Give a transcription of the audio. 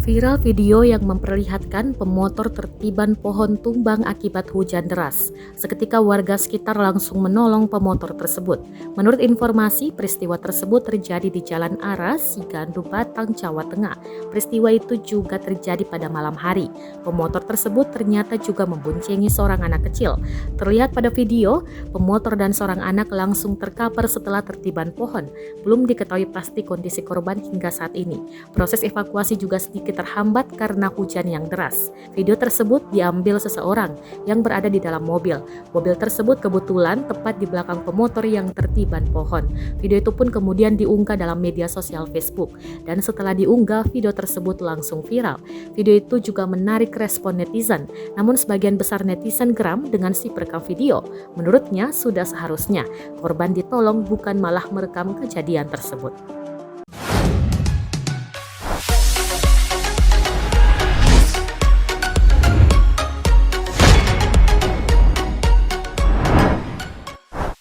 Viral video yang memperlihatkan pemotor tertiban pohon tumbang akibat hujan deras. Seketika warga sekitar langsung menolong pemotor tersebut. Menurut informasi, peristiwa tersebut terjadi di Jalan Aras, Sigandu Batang, Jawa Tengah. Peristiwa itu juga terjadi pada malam hari. Pemotor tersebut ternyata juga memboncengi seorang anak kecil. Terlihat pada video, pemotor dan seorang anak langsung terkapar setelah tertiban pohon. Belum diketahui pasti kondisi korban hingga saat ini. Proses evakuasi juga sedikit terhambat karena hujan yang deras. Video tersebut diambil seseorang yang berada di dalam mobil. Mobil tersebut kebetulan tepat di belakang pemotor yang tertiban pohon. Video itu pun kemudian diunggah dalam media sosial Facebook. Dan setelah diunggah, video tersebut langsung viral. Video itu juga menarik respon netizen. Namun sebagian besar netizen geram dengan si perekam video. Menurutnya sudah seharusnya korban ditolong bukan malah merekam kejadian tersebut.